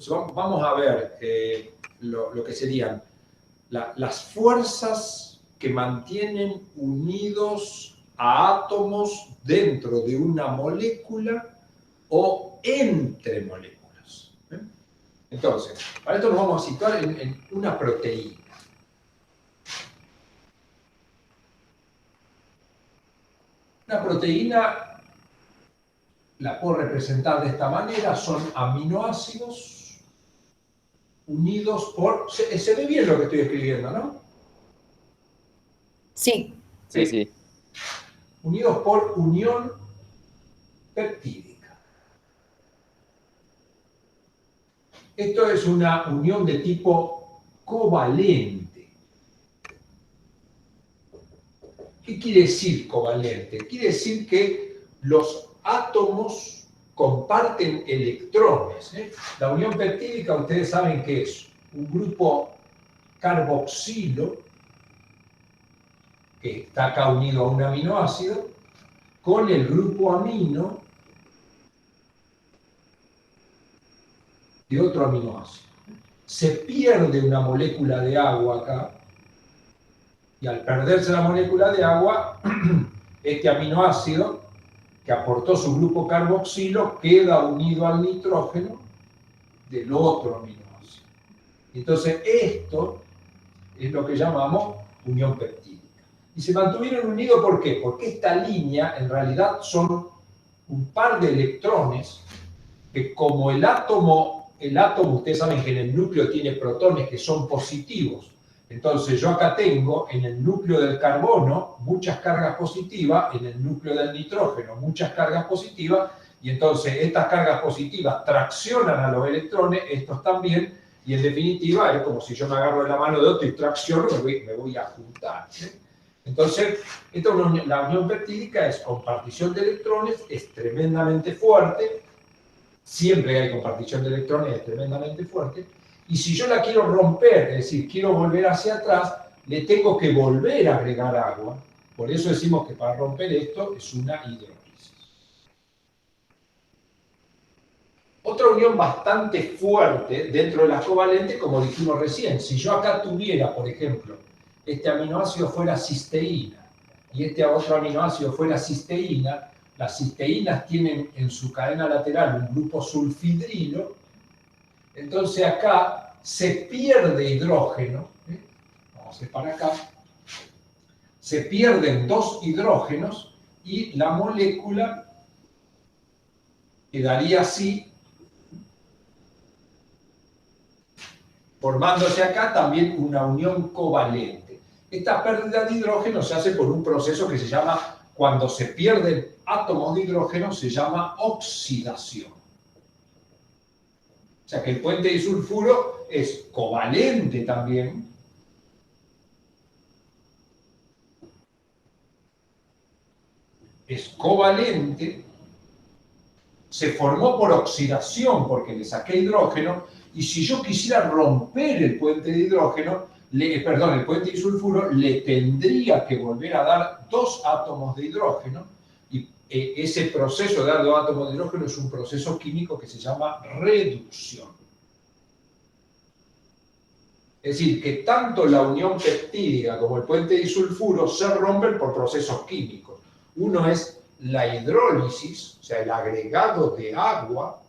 Entonces, vamos a ver lo que serían las fuerzas que mantienen unidos a átomos dentro de una molécula o entre moléculas. Entonces, para esto nos vamos a situar en una proteína. Una proteína la puedo representar de esta manera, son aminoácidos unidos por... Se ve bien lo que estoy escribiendo, ¿no? Sí. Sí, sí. Unidos por unión peptídica. Esto es una unión de tipo covalente. ¿Qué quiere decir covalente? Quiere decir que los átomos comparten electrones. La unión peptídica, ustedes saben que es un grupo carboxilo, que está acá unido a un aminoácido, con el grupo amino de otro aminoácido. Se pierde una molécula de agua acá, y al perderse la molécula de agua, este aminoácido, que aportó su grupo carboxilo, queda unido al nitrógeno del otro aminoácido. Entonces, esto es lo que llamamos unión peptídica. Y se mantuvieron unidos, ¿por qué? Porque esta línea, en realidad, son un par de electrones que, como el átomo, ustedes saben que en el núcleo tiene protones que son positivos. Entonces yo acá tengo en el núcleo del carbono muchas cargas positivas, en el núcleo del nitrógeno muchas cargas positivas, y entonces estas cargas positivas traccionan a los electrones, estos también, y en definitiva es como si yo me agarro de la mano de otro y tracciono, me voy a juntar. Entonces, la unión peptídica es compartición de electrones, es tremendamente fuerte, siempre que hay compartición de electrones es tremendamente fuerte, y si yo la quiero romper, es decir, quiero volver hacia atrás, le tengo que volver a agregar agua. Por eso decimos que para romper esto es una hidrólisis. Otra unión bastante fuerte dentro de las covalentes, como dijimos recién, si yo acá tuviera, por ejemplo, este aminoácido fuera cisteína y este otro aminoácido fuera cisteína, las cisteínas tienen en su cadena lateral un grupo sulfidrilo. Entonces acá se pierde hidrógeno, vamos a hacer para acá, se pierden dos hidrógenos y la molécula quedaría así, formándose acá también una unión covalente. Esta pérdida de hidrógeno se hace por un proceso que se llama, cuando se pierden átomos de hidrógeno, se llama oxidación. O sea que el puente disulfuro es covalente también. Es covalente. Se formó por oxidación porque le saqué hidrógeno. Y si yo quisiera romper el puente de hidrógeno, el puente disulfuro, le tendría que volver a dar dos átomos de hidrógeno. Y ese proceso de dar dos átomos de hidrógeno es un proceso químico que se llama reducción. Es decir, que tanto la unión peptídica como el puente disulfuro se rompen por procesos químicos. Uno es la hidrólisis, o sea, el agregado de agua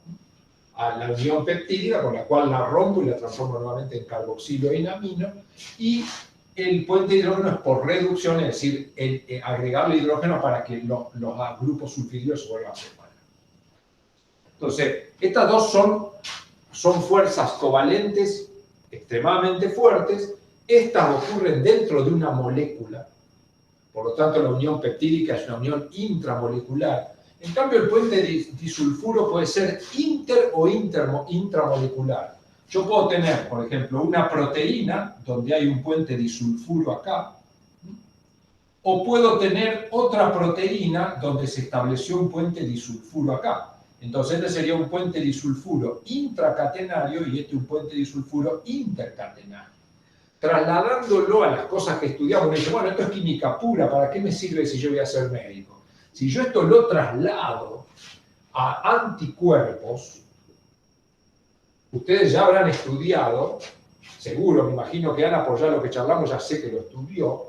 a la unión peptídica, con la cual la rompo y la transformo nuevamente en carboxilo e en amino, y el puente de hidrógeno es por reducción, es decir, agregarle hidrógeno para que los grupos sulfídicos se vuelvan a separar. Entonces, estas dos son fuerzas covalentes extremadamente fuertes. Estas ocurren dentro de una molécula, por lo tanto la unión peptídica es una unión intramolecular. En cambio, el puente disulfuro puede ser inter o intramolecular. Yo puedo tener, por ejemplo, una proteína donde hay un puente disulfuro acá, o puedo tener otra proteína donde se estableció un puente disulfuro acá. Entonces este sería un puente disulfuro intracatenario y este un puente disulfuro intercatenario. Trasladándolo a las cosas que estudiamos, me dice, bueno, esto es química pura, ¿para qué me sirve si yo voy a ser médico? Si yo esto lo traslado a anticuerpos, ustedes ya habrán estudiado, seguro, me imagino que Ana, por ya lo que charlamos, ya sé que lo estudió,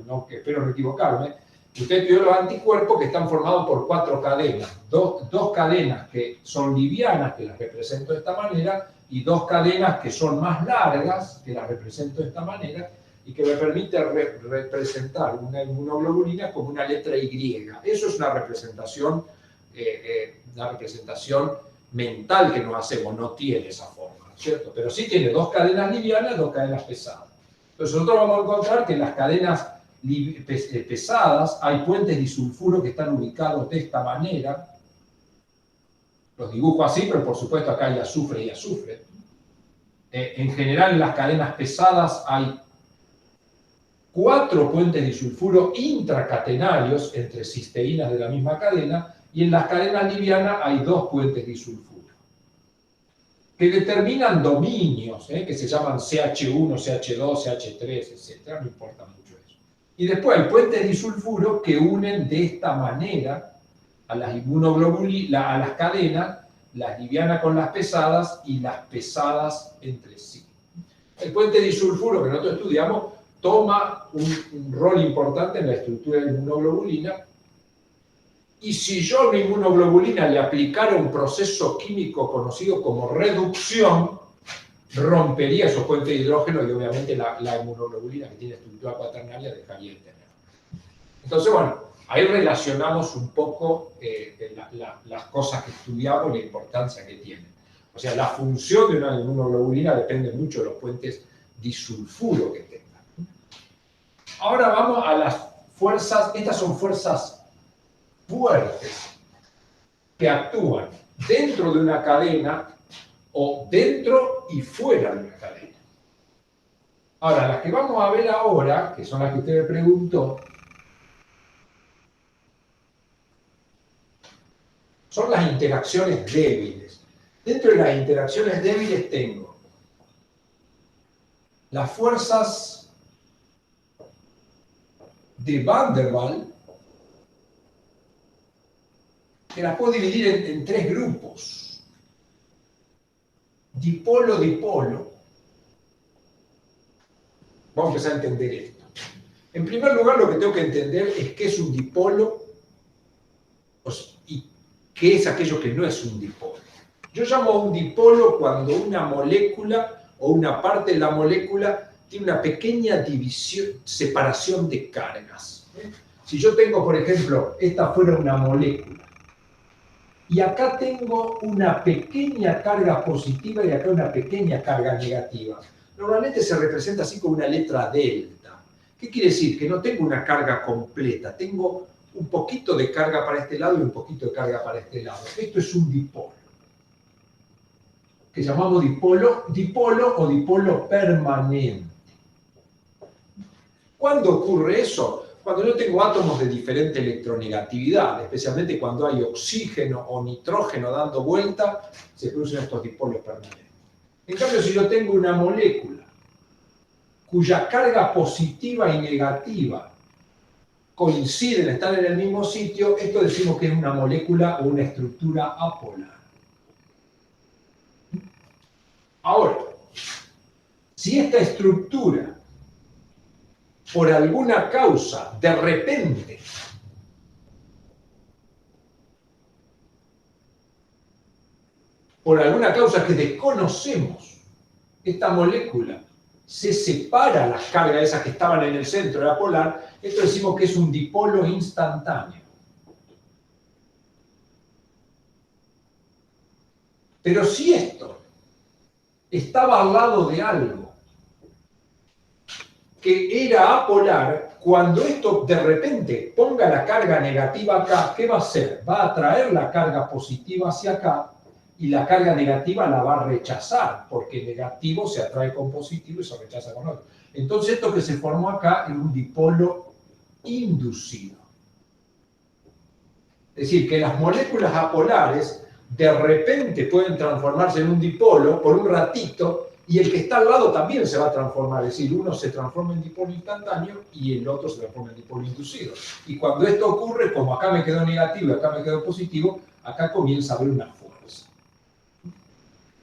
no, que espero no equivocarme. Usted estudió los anticuerpos que están formados por 4 cadenas. Dos cadenas que son livianas, que las represento de esta manera, y 2 cadenas que son más largas, que las represento de esta manera, y que me permite representar una inmunoglobulina como una letra Y. Eso es una representación mental que no hacemos, no tiene esa forma, ¿cierto? Pero sí tiene 2 cadenas livianas, 2 cadenas pesadas. Entonces nosotros vamos a encontrar que en las cadenas pesadas hay puentes disulfuro que están ubicados de esta manera. Los dibujo así, pero por supuesto acá hay azufre y azufre. En general en las cadenas pesadas hay 4 puentes disulfuro intracatenarios entre cisteínas de la misma cadena, y en las cadenas livianas hay 2 puentes disulfuro que determinan dominios, que se llaman CH1, CH2, CH3, etc. No importa mucho eso. Y después hay puentes disulfuro que unen de esta manera a las a las cadenas, las livianas con las pesadas y las pesadas entre sí. El puente disulfuro que nosotros estudiamos toma un rol importante en la estructura de la inmunoglobulina, y si yo a una inmunoglobulina le aplicara un proceso químico conocido como reducción, rompería esos puentes de hidrógeno y obviamente la inmunoglobulina que tiene estructura cuaternaria dejaría de tener. Entonces, bueno, ahí relacionamos un poco las cosas que estudiamos y la importancia que tienen. O sea, la función de una inmunoglobulina depende mucho de los puentes disulfuro que tenga. Ahora vamos a las fuerzas. Estas son fuerzas fuertes que actúan dentro de una cadena o dentro y fuera de una cadena. Ahora, las que vamos a ver ahora, que son las que usted me preguntó, son las interacciones débiles. Dentro de las interacciones débiles tengo las fuerzas de Van der Waals, que las puedo dividir en 3 grupos. Dipolo-dipolo. Vamos a empezar a entender esto. En primer lugar, lo que tengo que entender es qué es un dipolo y qué es aquello que no es un dipolo. Yo llamo un dipolo cuando una molécula o una parte de la molécula tiene una pequeña división, separación de cargas. Si yo tengo, por ejemplo, esta fuera una molécula, y acá tengo una pequeña carga positiva y acá una pequeña carga negativa, normalmente se representa así como una letra delta. ¿Qué quiere decir? Que no tengo una carga completa, tengo un poquito de carga para este lado y un poquito de carga para este lado. Esto es un dipolo, que llamamos dipolo o dipolo permanente. ¿Cuándo ocurre eso? Cuando yo tengo átomos de diferente electronegatividad, especialmente cuando hay oxígeno o nitrógeno dando vuelta, se producen estos dipolos permanentes. En cambio, si yo tengo una molécula cuya carga positiva y negativa coinciden, están en el mismo sitio, esto decimos que es una molécula o una estructura apolar. Ahora, si esta estructura por alguna causa, de repente, por alguna causa que desconocemos, esta molécula se separa las cargas esas que estaban en el centro de la polar, esto decimos que es un dipolo instantáneo. Pero si esto estaba al lado de algo que era apolar, cuando esto de repente ponga la carga negativa acá, ¿qué va a hacer? Va a atraer la carga positiva hacia acá y la carga negativa la va a rechazar, porque negativo se atrae con positivo y se rechaza con otro. Entonces esto que se formó acá es un dipolo inducido. Es decir, que las moléculas apolares de repente pueden transformarse en un dipolo por un ratito, y el que está al lado también se va a transformar, es decir, uno se transforma en dipolo instantáneo y el otro se transforma en dipolo inducido. Y cuando esto ocurre, como acá me quedó negativo y acá me quedó positivo, acá comienza a haber una fuerza.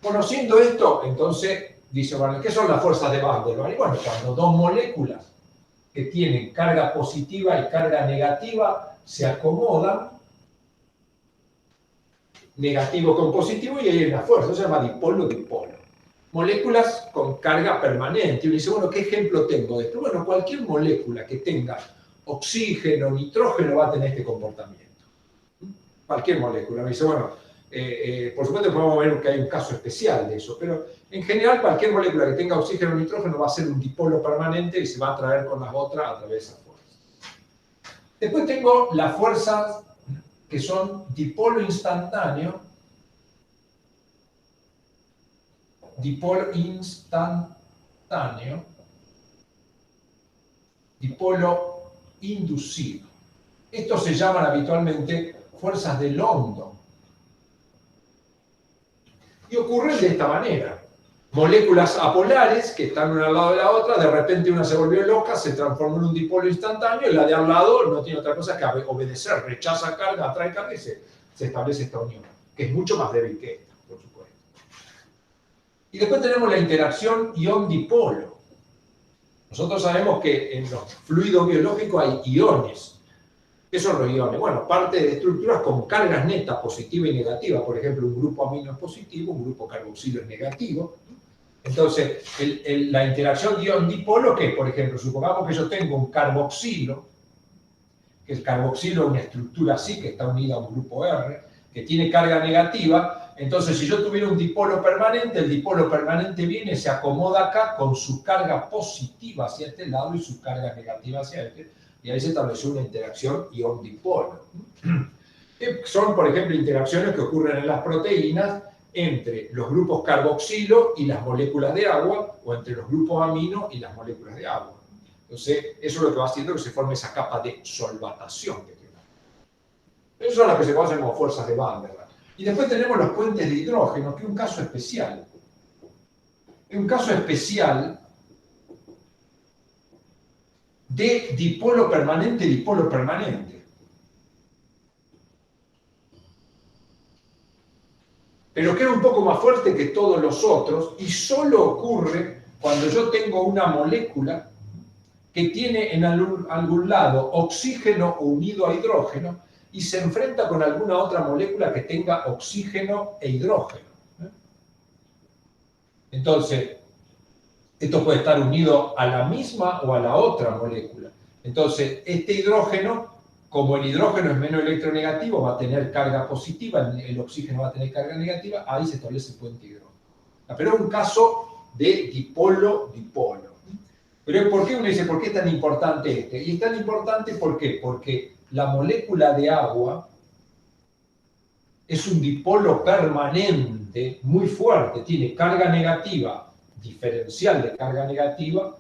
Conociendo esto, entonces, dice, bueno, ¿qué son las fuerzas de Van der Waals? Y bueno, cuando dos moléculas que tienen carga positiva y carga negativa se acomodan, negativo con positivo, y hay una fuerza, se llama dipolo-dipolo. Moléculas con carga permanente. Y uno dice, bueno, ¿qué ejemplo tengo de esto? Bueno, cualquier molécula que tenga oxígeno, nitrógeno, va a tener este comportamiento. Cualquier molécula. Me dice, bueno, por supuesto podemos ver que hay un caso especial de eso, pero en general cualquier molécula que tenga oxígeno o nitrógeno va a ser un dipolo permanente y se va a atraer con las otras a través de esa fuerza. Después tengo las fuerzas que son dipolo instantáneo, dipolo inducido. Estos se llaman habitualmente fuerzas de London. Y ocurren de esta manera. Moléculas apolares que están una al lado de la otra, de repente una se volvió loca, se transformó en un dipolo instantáneo y la de al lado no tiene otra cosa que obedecer, rechaza carga, atrae carga y se establece esta unión, que es mucho más débil que esta, por supuesto. Y después tenemos la interacción ion-dipolo. Nosotros sabemos que en los fluidos biológicos hay iones. ¿Qué son los iones? Bueno, parte de estructuras con cargas netas, positiva y negativa. Por ejemplo, un grupo amino es positivo, un grupo carboxilo es negativo. Entonces, la interacción ion-dipolo, que por ejemplo, supongamos que yo tengo un carboxilo, que el carboxilo es una estructura así, que está unida a un grupo R, que tiene carga negativa. Entonces, si yo tuviera un dipolo permanente, el dipolo permanente viene, se acomoda acá con su carga positiva hacia este lado y su carga negativa hacia este, y ahí se estableció una interacción ion-dipolo. Son, por ejemplo, interacciones que ocurren en las proteínas entre los grupos carboxilo y las moléculas de agua, o entre los grupos amino y las moléculas de agua. Entonces, eso es lo que va haciendo que se forme esa capa de solvatación que tiene. Esas son las que se conocen como fuerzas de Van der Waals. Y después tenemos los puentes de hidrógeno, que es un caso especial. Es un caso especial de dipolo permanente. Pero que es un poco más fuerte que todos los otros, y solo ocurre cuando yo tengo una molécula que tiene en algún lado oxígeno unido a hidrógeno y se enfrenta con alguna otra molécula que tenga oxígeno e hidrógeno. Entonces, esto puede estar unido a la misma o a la otra molécula. Entonces, este hidrógeno, como el hidrógeno es menos electronegativo, va a tener carga positiva, el oxígeno va a tener carga negativa, ahí se establece el puente hidrógeno. Pero es un caso de dipolo-dipolo. Pero ¿por qué uno dice, por qué es tan importante este? Y es tan importante, ¿por qué? Porque la molécula de agua es un dipolo permanente muy fuerte, tiene carga negativa, diferencial de carga negativa,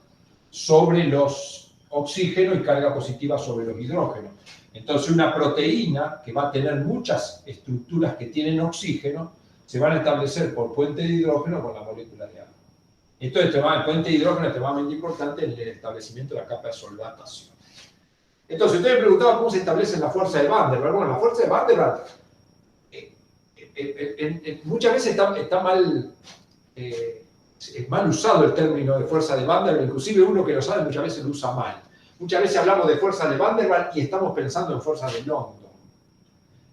sobre los oxígenos y carga positiva sobre los hidrógenos. Entonces una proteína que va a tener muchas estructuras que tienen oxígeno, se van a establecer por puente de hidrógeno con la molécula de agua. Entonces el puente de hidrógeno es extremadamente importante en el establecimiento de la capa de solvatación. Entonces, usted me preguntaba cómo se establecen las fuerzas de Van der Waals. Bueno, las fuerzas de Van der Waals muchas veces está mal usado el término de fuerza de Van der Waals, inclusive uno que lo sabe muchas veces lo usa mal. Muchas veces hablamos de fuerza de Van der Waals y estamos pensando en fuerza de London.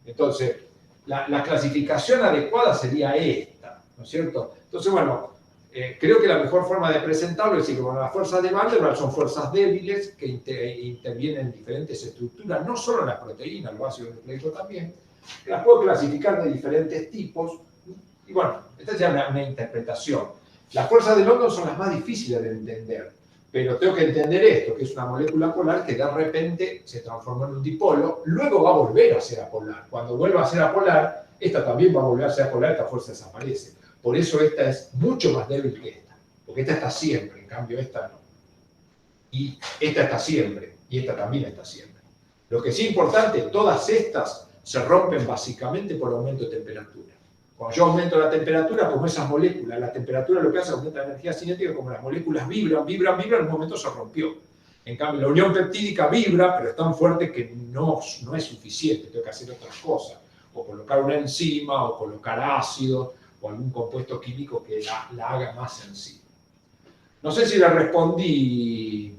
Entonces, la clasificación adecuada sería esta, ¿no es cierto? Entonces, bueno, creo que la mejor forma de presentarlo es decir que bueno, las fuerzas de Van der Waals son fuerzas débiles que intervienen en diferentes estructuras, no solo en las proteínas, los ácidos nucleicos también, que las puedo clasificar de diferentes tipos. Y bueno, esta es ya una interpretación. Las fuerzas de London son las más difíciles de entender, pero tengo que entender esto, que es una molécula polar que de repente se transformó en un dipolo, luego va a volver a ser apolar. Cuando vuelva a ser apolar, esta también va a volver a ser apolar, esta fuerza desaparece. Por eso esta es mucho más débil que esta, porque esta está siempre, en cambio esta no. Y esta está siempre, y esta también está siempre. Lo que sí es importante, todas estas se rompen básicamente por aumento de temperatura. Cuando yo aumento la temperatura, como esas moléculas, la temperatura lo que hace es aumenta la energía cinética, como las moléculas vibran, en un momento se rompió. En cambio, la unión peptídica vibra, pero es tan fuerte que no es suficiente, tengo que hacer otras cosas. O colocar una enzima, o colocar ácido, o algún compuesto químico que la haga más sensible. No sé si le respondí,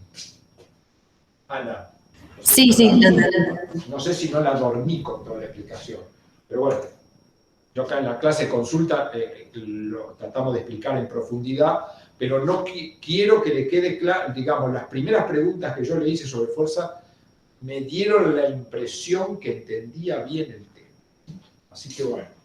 Ana. Sí, sí. No sé si no la dormí con toda la explicación, pero bueno, yo acá en la clase consulta lo tratamos de explicar en profundidad, pero no quiero que le quede claro, digamos, las primeras preguntas que yo le hice sobre fuerza me dieron la impresión que entendía bien el tema. Así que bueno.